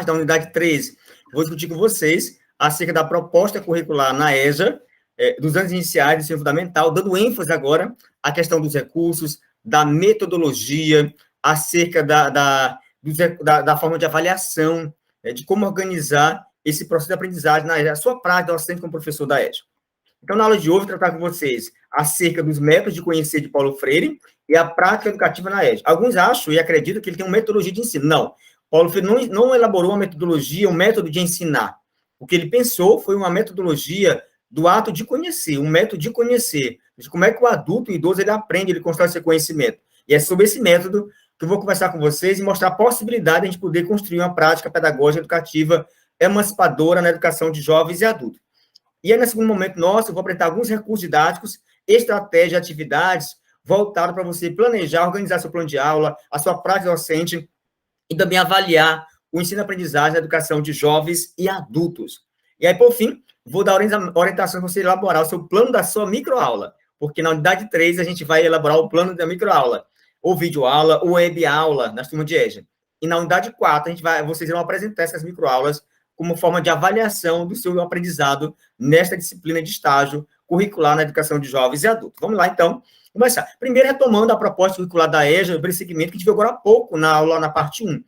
da unidade 3, vou discutir com vocês acerca da proposta curricular na EJA, dos anos iniciais do ensino fundamental, dando ênfase agora à questão dos recursos, da metodologia, acerca da forma de avaliação, de como organizar esse processo de aprendizagem na EJA, a sua prática docente como professor da EJA. Então, na aula de hoje, vou tratar com vocês acerca dos métodos de conhecer de Paulo Freire e a prática educativa na EJA. Alguns acham e acreditam que ele tem uma metodologia de ensino. Não. Paulo Freire não elaborou uma metodologia, um método de ensinar. O que ele pensou foi uma metodologia do ato de conhecer, um método de conhecer. Como é que o adulto, o idoso, ele aprende, ele constrói seu conhecimento. E é sobre esse método que eu vou conversar com vocês e mostrar a possibilidade de a gente poder construir uma prática pedagógica educativa emancipadora na educação de jovens e adultos. E aí, nesse segundo momento nosso, eu vou apresentar alguns recursos didáticos, estratégias, atividades voltadas para você planejar, organizar seu plano de aula, a sua prática docente e também avaliar o ensino-aprendizagem na educação de jovens e adultos. E aí, por fim, vou dar orientação para você elaborar o seu plano da sua microaula, porque na unidade 3 a gente vai elaborar o plano da microaula, ou videoaula, ou web-aula, nas turmas de EJA. E na unidade 4, vocês vão apresentar essas microaulas como forma de avaliação do seu aprendizado nesta disciplina de estágio curricular na educação de jovens e adultos. Vamos lá, então, começar. Primeiro, retomando a proposta curricular da EJA, o segmento que a gente viu agora há pouco na aula, na parte 1.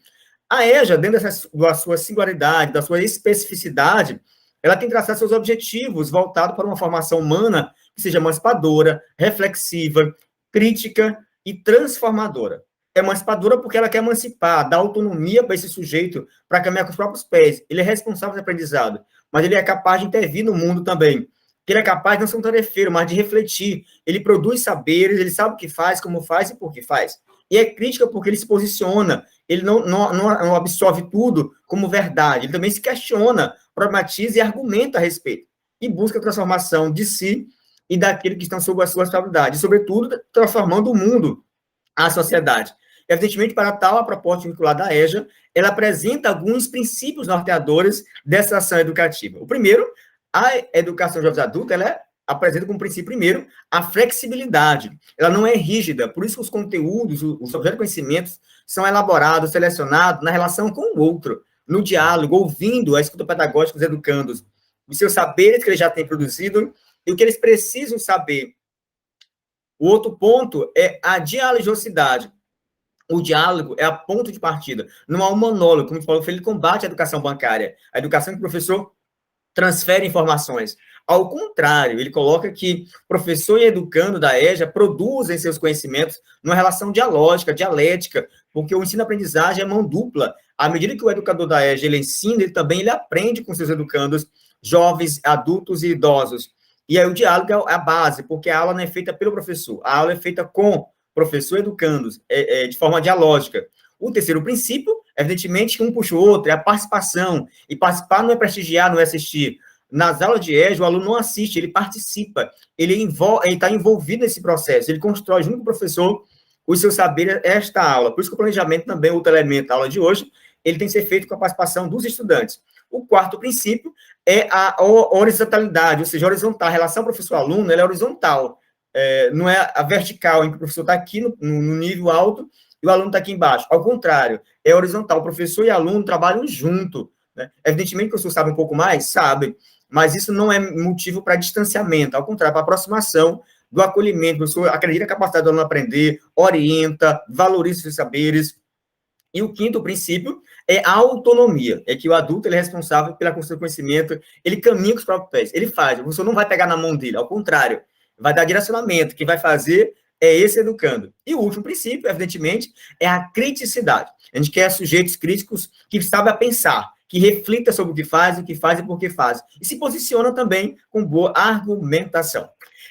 A EJA, dentro da sua singularidade, da sua especificidade, ela tem traçado seus objetivos voltados para uma formação humana que seja emancipadora, reflexiva, crítica e transformadora. Emancipadora porque ela quer emancipar, dar autonomia para esse sujeito para caminhar com os próprios pés. Ele é responsável pelo aprendizado, mas ele é capaz de intervir no mundo também. Ele é capaz de não ser um tarefeiro, mas de refletir. Ele produz saberes, ele sabe o que faz, como faz e por que faz. E é crítica porque ele se posiciona, ele não absorve tudo como verdade, ele também se questiona, problematiza e argumenta a respeito. E busca a transformação de si e daqueles que estão sob a sua responsabilidade, e, sobretudo, transformando o mundo, a sociedade. Evidentemente, para tal, a proposta curricular da EJA, ela apresenta alguns princípios norteadores dessa ação educativa. O primeiro, a educação de jovens adultos, ela apresenta como princípio primeiro a flexibilidade. Ela não é rígida, por isso os conteúdos, os objetos de conhecimentos são elaborados, selecionados na relação com o outro, no diálogo, ouvindo a escuta pedagógica dos educandos, os seus saberes que eles já têm produzido e o que eles precisam saber. O outro ponto é a dialogosidade. O diálogo é a ponto de partida. Não há um monólogo, como o Paulo Freire combate a educação bancária, a educação que o professor transfere informações. Ao contrário, ele coloca que professor e educando da EJA produzem seus conhecimentos numa relação dialógica, dialética, porque o ensino-aprendizagem é mão dupla. À medida que o educador da EJA ele ensina, ele também aprende com seus educandos, jovens, adultos e idosos. E aí o diálogo é a base, porque a aula não é feita pelo professor, a aula é feita com professor e educandos, de forma dialógica. O terceiro princípio, evidentemente, que um puxa o outro, é a participação. E participar não é prestigiar, não é assistir. Nas aulas de EJA, o aluno não assiste, ele participa. Ele está envolvido nesse processo. Ele constrói, junto com o professor, os seus saberes, esta aula. Por isso que o planejamento também, outro elemento da aula de hoje, ele tem que ser feito com a participação dos estudantes. O quarto princípio é a horizontalidade, ou seja, horizontal. A relação professor-aluno, ela é horizontal. Não é a vertical, em que o professor está aqui no nível alto e o aluno está aqui embaixo. Ao contrário, é horizontal. O professor e aluno trabalham junto. Né? Evidentemente que o professor sabe um pouco mais, sabe, mas isso não é motivo para distanciamento. Ao contrário, para aproximação do acolhimento. O professor acredita na capacidade do aluno aprender, orienta, valoriza os seus saberes. E o quinto princípio é a autonomia. É que o adulto ele é responsável pela construção do conhecimento, ele caminha com os próprios pés, ele faz. O professor não vai pegar na mão dele, ao contrário, vai dar direcionamento. Quem vai fazer é esse educando. E o último princípio, evidentemente, é a criticidade. A gente quer sujeitos críticos que sabem pensar, que reflitam sobre o que faz e por que faz. E se posiciona também com boa argumentação.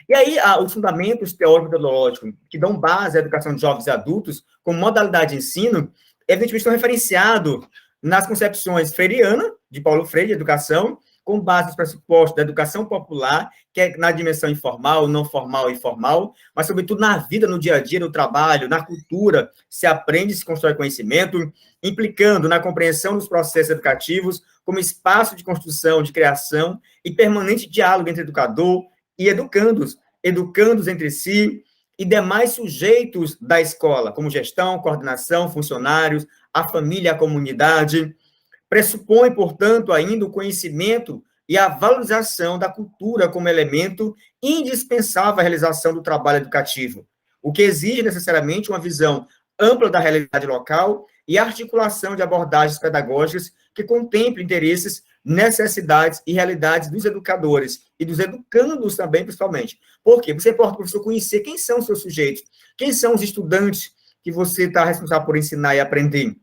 E aí, os fundamentos teórico-metodológicos que dão base à educação de jovens e adultos, como modalidade de ensino, evidentemente estão referenciados nas concepções freirianas, de Paulo Freire, de educação, com base nos pressupostos da educação popular, que é na dimensão informal, não formal e formal, mas, sobretudo, na vida, no dia a dia, no trabalho, na cultura, se aprende e se constrói conhecimento, implicando na compreensão dos processos educativos como espaço de construção, de criação e permanente diálogo entre educador e educandos entre si e demais sujeitos da escola, como gestão, coordenação, funcionários, a família, a comunidade, Pressupõe, portanto, ainda o conhecimento e a valorização da cultura como elemento indispensável à realização do trabalho educativo, o que exige necessariamente uma visão ampla da realidade local e articulação de abordagens pedagógicas que contemplem interesses, necessidades e realidades dos educadores e dos educandos também, principalmente. Por quê? Você pode, professor, conhecer quem são os seus sujeitos, quem são os estudantes que você está responsável por ensinar e aprender.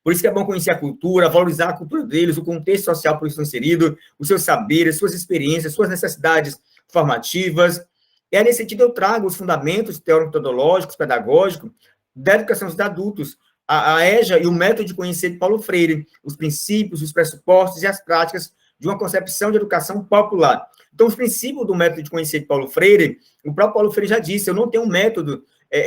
Por isso que é bom conhecer a cultura, valorizar a cultura deles, o contexto social por isso inserido, os seus saberes, suas experiências, suas necessidades formativas. E aí, nesse sentido, eu trago os fundamentos teórico-metodológicos, pedagógicos, da educação dos adultos, a EJA e o método de conhecer de Paulo Freire, os princípios, os pressupostos e as práticas de uma concepção de educação popular. Então, os princípios do método de conhecer de Paulo Freire, o próprio Paulo Freire já disse, eu não tenho um método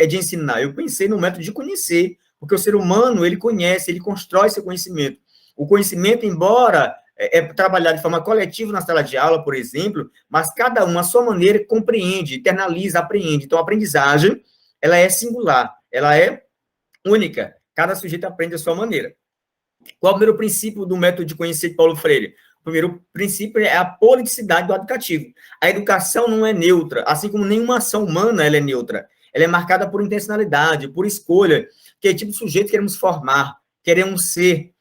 de ensinar, eu pensei no método de conhecer, porque o ser humano, ele conhece, ele constrói seu conhecimento. O conhecimento, embora trabalhar de forma coletiva na sala de aula, por exemplo, mas cada um, à sua maneira, compreende, internaliza, apreende. Então, a aprendizagem, ela é singular, ela é única. Cada sujeito aprende à sua maneira. Qual é o primeiro princípio do método de conhecer de Paulo Freire? O primeiro princípio é a politicidade do educativo. A educação não é neutra, assim como nenhuma ação humana ela é neutra. Ela é marcada por intencionalidade, por escolha, que tipo de sujeito queremos formar, queremos ser.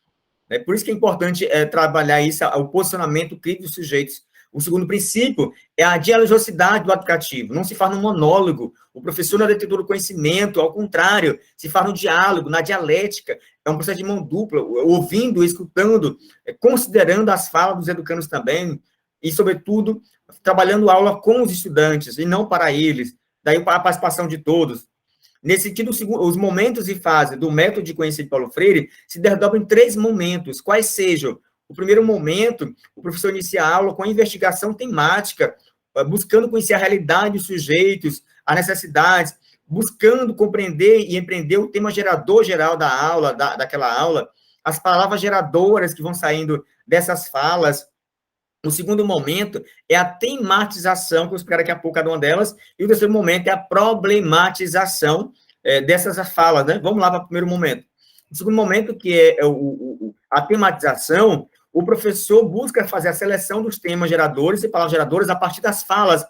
Né? Por isso que é importante trabalhar isso, o posicionamento crítico dos sujeitos. O segundo princípio é a dialogicidade do educativo. Não se faz no monólogo. O professor não é detentor do conhecimento, ao contrário, se faz no diálogo, na dialética. É um processo de mão dupla, ouvindo, escutando, considerando as falas dos educandos também, e, sobretudo, trabalhando a aula com os estudantes, e não para eles. Daí a participação de todos. Nesse sentido, os momentos e fases do método de conhecer de Paulo Freire se desdobram em 3 momentos, quais sejam: o primeiro momento, o professor inicia a aula com a investigação temática, buscando conhecer a realidade dos sujeitos, as necessidades, buscando compreender e empreender o tema gerador geral da aula, daquela aula, as palavras geradoras que vão saindo dessas falas. O segundo momento é a tematização, que eu vou explicar daqui a pouco cada uma delas, e o terceiro momento é a problematização dessas falas, né? Vamos lá para o primeiro momento. O segundo momento, que é a tematização, o professor busca fazer a seleção dos temas geradores e palavras geradoras a partir das falas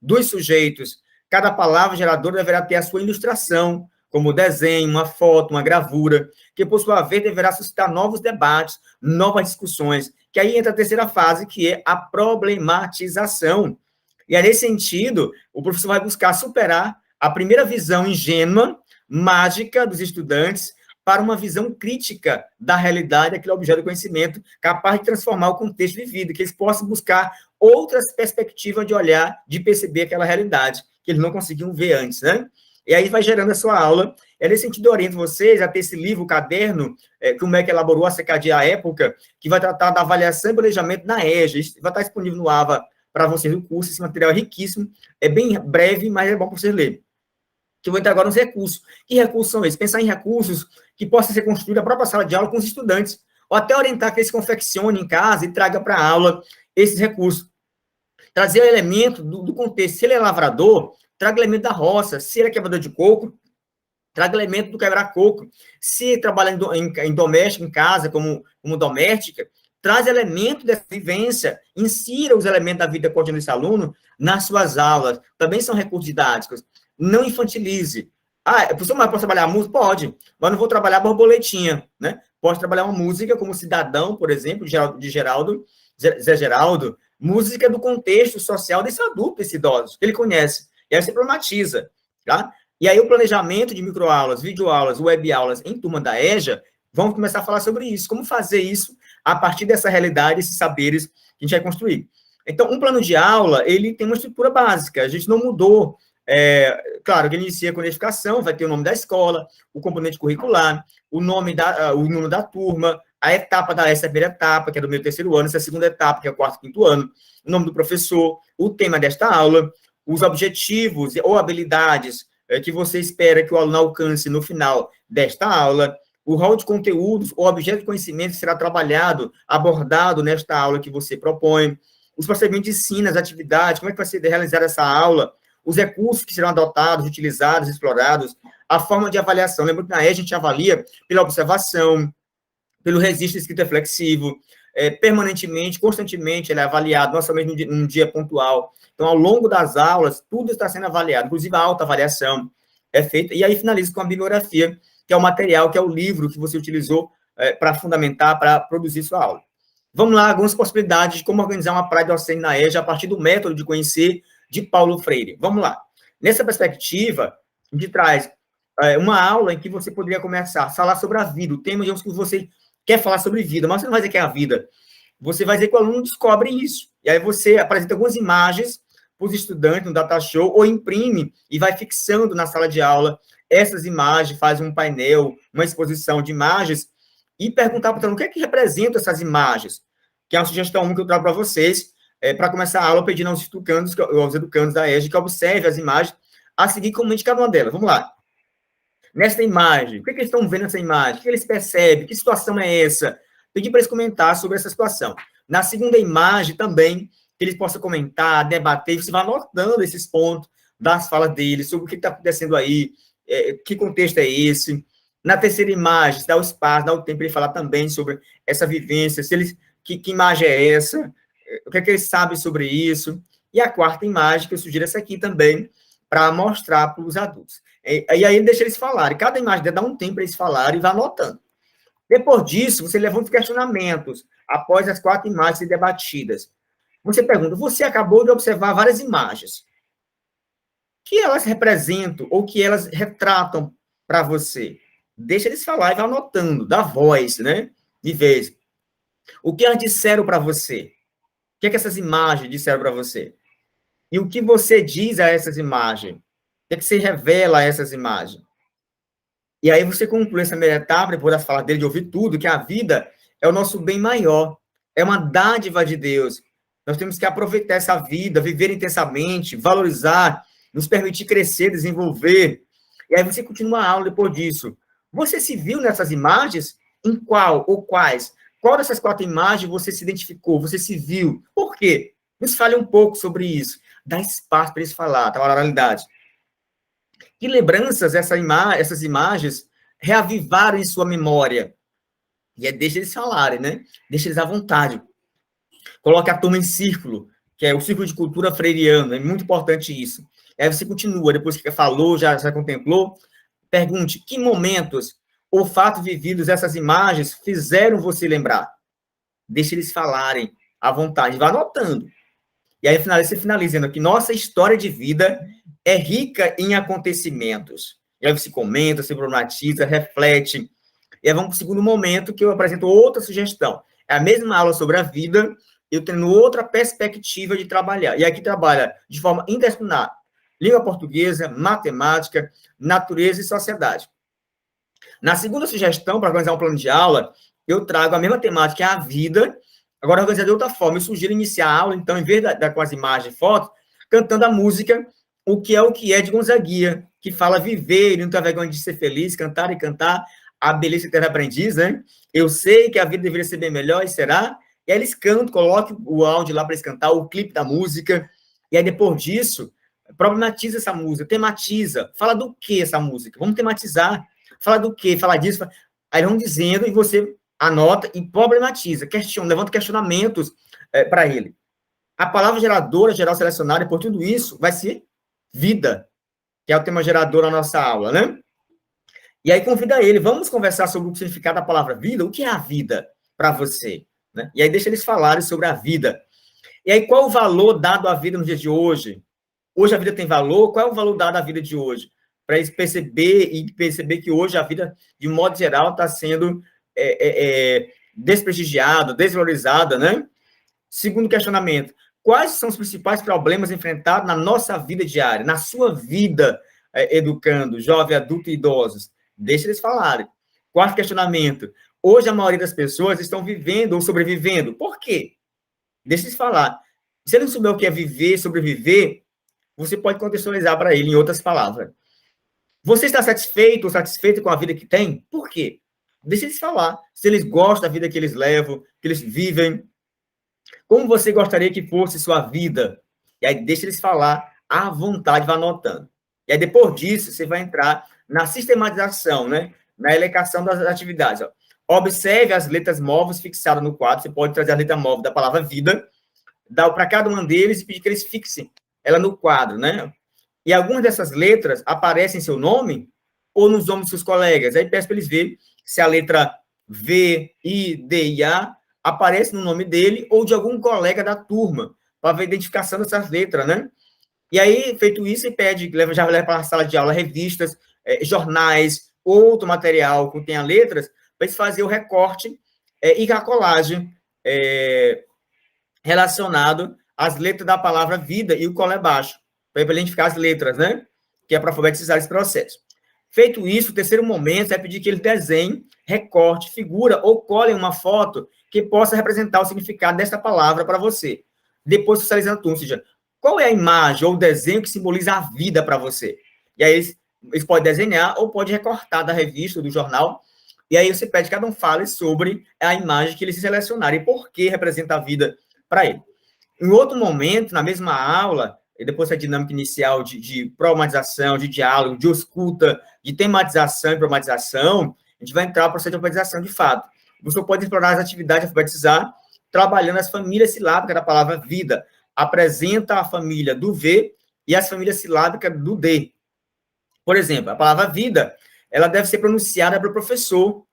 dos sujeitos. Cada palavra geradora deverá ter a sua ilustração, como desenho, uma foto, uma gravura, que, por sua vez, deverá suscitar novos debates, novas discussões, que aí entra a terceira fase, que é a problematização. E aí, nesse sentido, o professor vai buscar superar a primeira visão ingênua, mágica dos estudantes, para uma visão crítica da realidade daquele objeto de conhecimento, capaz de transformar o contexto vivido, que eles possam buscar outras perspectivas de olhar, de perceber aquela realidade, que eles não conseguiam ver antes, né? E aí vai gerando a sua aula. É nesse sentido, eu oriento vocês a ter esse livro, o caderno, que o MEC elaborou, a CKD à época, que vai tratar da avaliação e planejamento na EJA. Isso vai estar disponível no AVA para vocês no curso. Esse material é riquíssimo, é bem breve, mas é bom para vocês lerem. Que eu vou entrar agora nos recursos. Que recursos são esses? Pensar em recursos que possam ser construídos na própria sala de aula com os estudantes, ou até orientar que eles confeccionem em casa e tragam para a aula esses recursos. Trazer o elemento do contexto. Se ele é lavrador, traga o elemento da roça. Se ele é quebrador de coco, traga o elemento do quebrar-coco. Se trabalha em doméstico, em casa, como doméstica, traz elemento dessa vivência, insira os elementos da vida cotidiana desse aluno nas suas aulas. Também são recursos didáticos. Não infantilize. Professor, mas posso trabalhar a música? Pode, mas não vou trabalhar borboletinha, né? Pode trabalhar uma música como Cidadão, por exemplo, de Zé Geraldo, música do contexto social desse adulto, desse idoso, que ele conhece. E aí você problematiza, tá? E aí o planejamento de microaulas, videoaulas, webaulas em turma da EJA, vamos começar a falar sobre isso, como fazer isso a partir dessa realidade, esses saberes que a gente vai construir. Então, um plano de aula, ele tem uma estrutura básica, a gente não mudou. Claro, que ele inicia com a identificação, vai ter o nome da escola, o componente curricular, o número da turma, a etapa essa primeira etapa, que é do meio terceiro ano, essa segunda etapa, que é o quarto, quinto ano, o nome do professor, o tema desta aula, os objetivos ou habilidades que você espera que o aluno alcance no final desta aula, o rol de conteúdos ou objeto de conhecimento que será trabalhado, abordado nesta aula que você propõe, os procedimentos de ensino, as atividades, como é que vai ser realizada essa aula, os recursos que serão adotados, utilizados, explorados, a forma de avaliação. Lembra que na EJA a gente avalia pela observação, pelo registro escrito reflexivo, permanentemente, constantemente, ele é avaliado, não somente num dia pontual. Então, ao longo das aulas, tudo está sendo avaliado, inclusive a autoavaliação é feita, e aí finaliza com a bibliografia, que é o material, que é o livro que você utilizou para fundamentar, para produzir sua aula. Vamos lá, algumas possibilidades de como organizar uma praia docente na EJA a partir do método de conhecer de Paulo Freire. Vamos lá. Nessa perspectiva, a gente traz uma aula em que você poderia começar a falar sobre a vida, o tema, digamos, que você quer falar sobre vida, mas você não vai dizer que é a vida. Você vai dizer que o aluno descobre isso. E aí você apresenta algumas imagens para os estudantes no data show, ou imprime e vai fixando na sala de aula essas imagens, faz um painel, uma exposição de imagens, e perguntar para o aluno o que é que representa essas imagens, que é uma sugestão que eu trago para vocês, para começar a aula, pedindo aos educandos da EJA que observem as imagens, a seguir comente cada uma delas. Vamos lá. Nesta imagem, o que eles estão vendo nessa imagem? O que eles percebem? Que situação é essa? Pedi para eles comentar sobre essa situação. Na segunda imagem, também, que eles possam comentar, debater, você vai anotando esses pontos das falas deles, sobre o que está acontecendo aí, que contexto é esse. Na terceira imagem, dá o espaço, dá o tempo para ele falar também sobre essa vivência, se eles, que imagem é essa, o que é que eles sabem sobre isso. E a quarta imagem, que eu sugiro essa aqui também, para mostrar para os adultos. E aí ele deixa eles falarem. Cada imagem dá um tempo para eles falarem e vai anotando. Depois disso, você levanta questionamentos, após as 4 imagens serem debatidas. Você pergunta, você acabou de observar várias imagens. O que elas representam ou que elas retratam para você? Deixa eles falar e vai anotando, dá voz, né? De vez. O que elas disseram para você? O que é que essas imagens disseram para você? E o que você diz a essas imagens? O que é que você revela a essas imagens? E aí você conclui essa primeira etapa, depois da fala dele, de ouvir tudo, que a vida é o nosso bem maior, é uma dádiva de Deus. Nós temos que aproveitar essa vida, viver intensamente, valorizar, nos permitir crescer, desenvolver. E aí você continua a aula depois disso. Você se viu nessas imagens? Em qual ou quais? Qual dessas 4 imagens você se identificou? Você se viu? Por quê? Nos fale um pouco sobre isso. Dá espaço para eles falar, tá? A oralidade. Que lembranças essas imagens reavivaram em sua memória? E deixa eles falarem, né? Deixa eles à vontade. Coloque a turma em círculo, que é o círculo de cultura freiriano, é muito importante isso. Aí você continua, depois que falou, já contemplou, pergunte, que momentos ou fatos vividos essas imagens fizeram você lembrar? Deixa eles falarem à vontade, vá anotando. E aí você finaliza dizendo que nossa história de vida é rica em acontecimentos. E aí você comenta, se problematiza, reflete. E aí vamos para o segundo momento, que eu apresento outra sugestão. É a mesma aula sobre a vida, eu tendo outra perspectiva de trabalhar. E aqui trabalha de forma interdisciplinar. Língua portuguesa, matemática, natureza e sociedade. Na segunda sugestão, para organizar um plano de aula, eu trago a mesma temática, que é a vida, agora organizado de outra forma. Eu sugiro iniciar a aula, então, em vez com as imagens e fotos, cantando a música O que é de Gonzaguinha, que fala viver, não tem vergonha de ser feliz, cantar e cantar, a beleza eterna aprendiz, né? Eu sei que a vida deveria ser bem melhor, e será? E aí eles cantam, colocam o áudio lá para eles cantar, o clipe da música, e aí depois disso, problematiza essa música, tematiza, fala do que essa música? Vamos tematizar, fala do que? Fala disso, aí eles vão dizendo, e você anota e problematiza, questiona, levanta questionamentos para ele. A palavra geradora, geral selecionada, por tudo isso, vai ser vida, que é o tema gerador da nossa aula, né? E aí convida ele, vamos conversar sobre o significado da palavra vida, o que é a vida para você, né? E aí deixa eles falarem sobre a vida. E aí qual o valor dado à vida no dia de hoje? Hoje a vida tem valor? Qual é o valor dado à vida de hoje? Para eles perceber que hoje a vida, de modo geral, está sendo desprestigiada, desvalorizada, né? Segundo questionamento, quais são os principais problemas enfrentados na nossa vida diária, na sua vida, educando, jovem, adulto e idosos? Deixa eles falarem. Quarto questionamento, hoje a maioria das pessoas estão vivendo ou sobrevivendo. Por quê? Deixa eles falar. Se ele não souber o que é viver, sobreviver, você pode contextualizar para ele em outras palavras. Você está satisfeito ou satisfeita com a vida que tem? Por quê? Deixa eles falar. Se eles gostam da vida que eles levam, que eles vivem, como você gostaria que fosse sua vida? E aí deixa eles falar à vontade, vai anotando. E aí depois disso, você vai entrar na sistematização, né? Na elencação das atividades. Ó. Observe as letras móveis fixadas no quadro. Você pode trazer a letra móvel da palavra vida, dar para cada um deles e pedir que eles fixem ela no quadro, né? E algumas dessas letras aparecem em seu nome ou nos nomes dos seus colegas. Aí peço para eles verem se a letra V, I, D e A aparece no nome dele ou de algum colega da turma, para ver a identificação dessas letras, né? E aí, feito isso, ele pede, já leva para a sala de aula revistas, jornais, outro material que tenha letras, para eles fazer o recorte e a colagem relacionado às letras da palavra vida e o colar baixo, para identificar as letras, né? Que é para alfabetizar esse processo. Feito isso, o terceiro momento é pedir que ele desenhe, recorte, figura ou cole uma foto que possa representar o significado dessa palavra para você. Depois, socializando tudo, ou seja, qual é a imagem ou o desenho que simboliza a vida para você? E aí, eles podem desenhar ou pode recortar da revista, do jornal, e aí você pede que cada um fale sobre a imagem que eles selecionaram e por que representa a vida para ele. Em outro momento, na mesma aula, e depois da dinâmica inicial de problematização, de diálogo, de escuta, de tematização e problematização, a gente vai entrar no processo de alfabetização de fato. Você pode explorar as atividades de alfabetizar, trabalhando as famílias silábicas da palavra vida. Apresenta a família do V e as famílias silábicas do D. Por exemplo, a palavra vida, ela deve ser pronunciada pelo professor,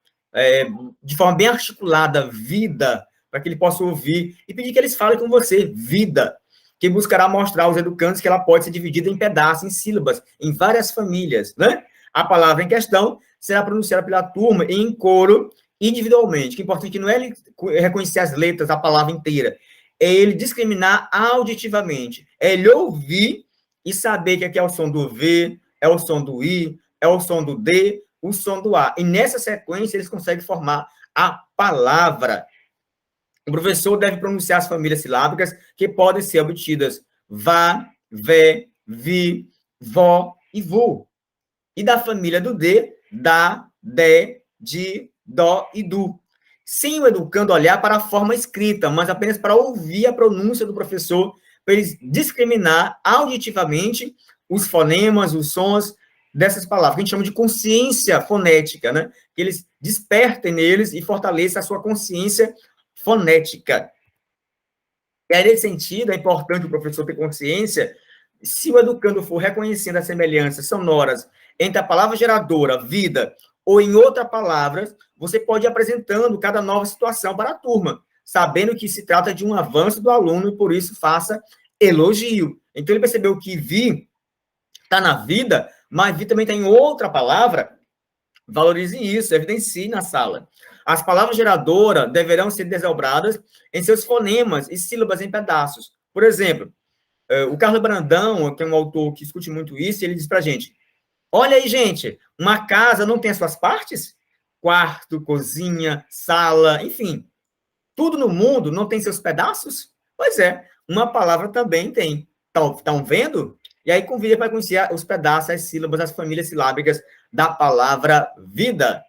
de forma bem articulada, vida, para que ele possa ouvir, e pedir que eles falem com você, vida, que buscará mostrar aos educantes que ela pode ser dividida em pedaços, em sílabas, em várias famílias, né? A palavra em questão será pronunciada pela turma em coro, individualmente. O que é importante não é ele reconhecer as letras da palavra inteira, é ele discriminar auditivamente, é ele ouvir e saber que aqui é o som do V, é o som do I, é o som do D, o som do A. E nessa sequência, eles conseguem formar a palavra. O professor deve pronunciar as famílias silábicas que podem ser obtidas vá, vé, vi, vó e vô. E da família do D, dá, dé, di, dó e du. Sem o educando olhar para a forma escrita, mas apenas para ouvir a pronúncia do professor, para eles discriminar auditivamente os fonemas, os sons dessas palavras, que a gente chama de consciência fonética, né? Que eles despertem neles e fortaleçam a sua consciência fonética. E aí, nesse sentido, é importante o professor ter consciência, se o educando for reconhecendo as semelhanças sonoras entre a palavra geradora, vida, ou em outra palavra, você pode ir apresentando cada nova situação para a turma, sabendo que se trata de um avanço do aluno e, por isso, faça elogio. Então, ele percebeu que vi está na vida, mas vi também tem outra palavra, valorize isso, evidencie na sala. As palavras geradoras deverão ser desdobradas em seus fonemas e sílabas em pedaços. Por exemplo, o Carlos Brandão, que é um autor que discute muito isso, ele diz para a gente, olha aí, gente, uma casa não tem as suas partes? Quarto, cozinha, sala, enfim. Tudo no mundo não tem seus pedaços? Pois é, uma palavra também tem. Estão vendo? E aí convida para conhecer os pedaços, as sílabas, as famílias silábicas da palavra vida.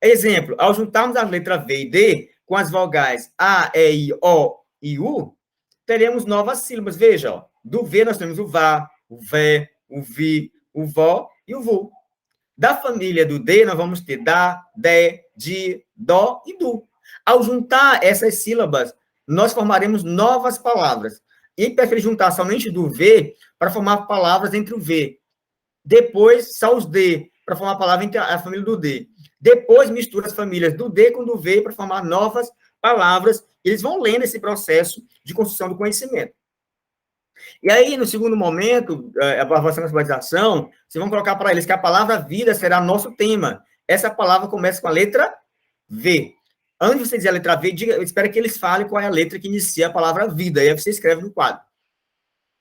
Exemplo, ao juntarmos as letras V e D com as vogais A, E, I, O e U, teremos novas sílabas. Veja, ó, do V nós temos o vá, o vé, o vi, o vó e o vu. Da família do D, nós vamos ter dá, dé, di, dó e du. Ao juntar essas sílabas, nós formaremos novas palavras. E prefere juntar somente do V para formar palavras entre o V. Depois, só os D, para formar a palavra entre a família do D. Depois, mistura as famílias do D com do V para formar novas palavras. Eles vão lendo esse processo de construção do conhecimento. E aí, no segundo momento, avançando na alfabetização, vocês vão colocar para eles que a palavra vida será nosso tema. Essa palavra começa com a letra V. Antes de você dizer a letra V, eu espero que eles falem qual é a letra que inicia a palavra vida. E aí você escreve no quadro.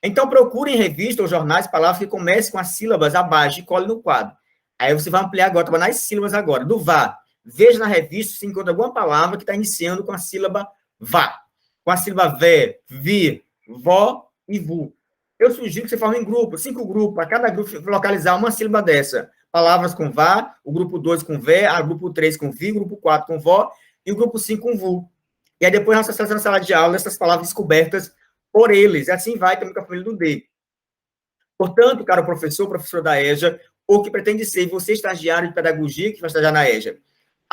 Então, procure em revista ou jornais palavras que comecem com as sílabas abaixo e cole no quadro. Aí você vai ampliar agora, trabalhar nas sílabas agora. Do vá. Veja na revista se encontra alguma palavra que está iniciando com a sílaba vá. Com a sílaba vé, vi, vó e vu. Eu sugiro que você forme em grupo, 5 grupos, para cada grupo localizar uma sílaba dessa. Palavras com vá, o grupo 2 com vé, o grupo 3 com vi, o grupo 4 com vó e o grupo 5 com vu. E aí depois nós estamos na sala de aula, essas palavras descobertas por eles. E assim vai também com a família do D. Portanto, cara, professor da EJA, ou que pretende ser você estagiário de pedagogia que vai estagiar na EJA,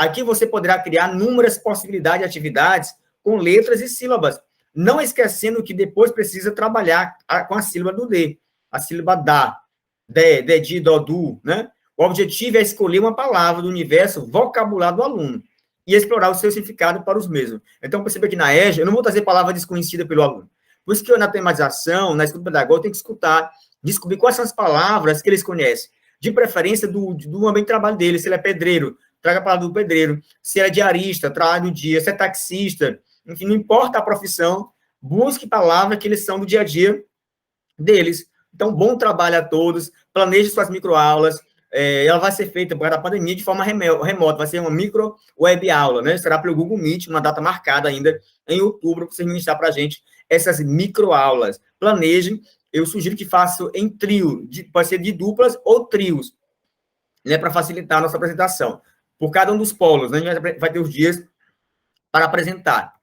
Aqui você poderá criar inúmeras possibilidades de atividades com letras e sílabas, não esquecendo que depois precisa trabalhar com a sílaba do D, a sílaba da, de, di, do, du, né? O objetivo é escolher uma palavra do universo vocabular do aluno e explorar o seu significado para os mesmos. Então, perceba que na EJA, eu não vou trazer palavra desconhecida pelo aluno. Por isso que na tematização, na escuta pedagógica, eu tenho que escutar, descobrir quais são as palavras que eles conhecem, de preferência do ambiente de trabalho dele. Se ele é pedreiro, traga a palavra do pedreiro. Se ele é diarista, traga do dia. Se é taxista, enfim, não importa a profissão, busque palavras que eles são do dia a dia deles. Então, bom trabalho a todos, planeje suas microaulas. Ela vai ser feita por causa da pandemia de forma remota, vai ser uma micro web aula, né? Será pelo Google Meet, uma data marcada ainda em outubro, para vocês ministrar para a gente essas microaulas. Planejem, eu sugiro que façam em trio, pode ser de duplas ou trios, né? Para facilitar a nossa apresentação. Por cada um dos polos, né? A gente vai ter os dias para apresentar.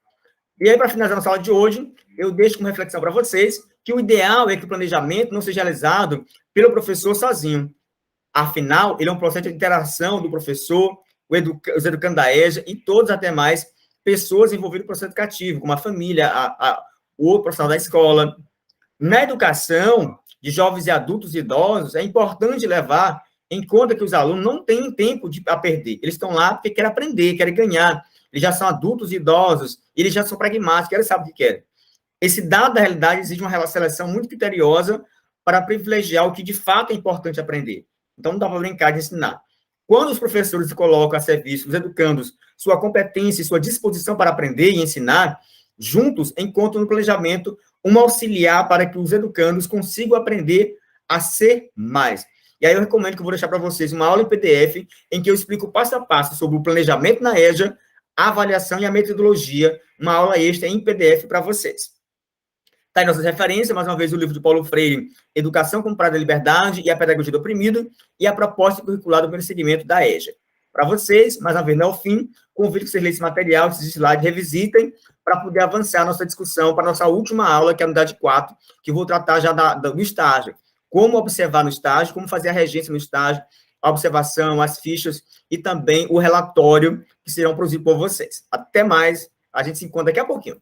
E aí, para finalizar nossa aula de hoje, eu deixo como reflexão para vocês que o ideal é que o planejamento não seja realizado pelo professor sozinho. Afinal, ele é um processo de interação do professor, os educandos da EJA e todas as demais pessoas envolvidas no processo educativo, como a família, o outro profissional da escola. Na educação de jovens e adultos e idosos, é importante levar em conta que os alunos não têm tempo a perder. Eles estão lá porque querem aprender, querem ganhar. Eles já são adultos e idosos, eles já são pragmáticos, eles sabem o que querem. Esse dado da realidade exige uma seleção muito criteriosa para privilegiar o que de fato é importante aprender. Então, não dá para brincar de ensinar. Quando os professores colocam a serviço, os educandos, sua competência e sua disposição para aprender e ensinar, juntos encontram no planejamento um auxiliar para que os educandos consigam aprender a ser mais. E aí eu recomendo que eu vou deixar para vocês uma aula em PDF em que eu explico passo a passo sobre o planejamento na EJA, a avaliação e a metodologia, uma aula extra em PDF para vocês. Está aí nossas referências, mais uma vez, o livro de Paulo Freire, Educação como Prazo da Liberdade e a Pedagogia do Oprimido, e a proposta curricular do primeiro segmento da EJA. Para vocês, mais uma vez, não é o fim, convido que vocês leiam esse material, esses slides, revisitem, para poder avançar a nossa discussão para a nossa última aula, que é a unidade 4, que eu vou tratar já do estágio. Como observar no estágio, como fazer a regência no estágio, a observação, as fichas e também o relatório que serão produzidos por vocês. Até mais, a gente se encontra daqui a pouquinho.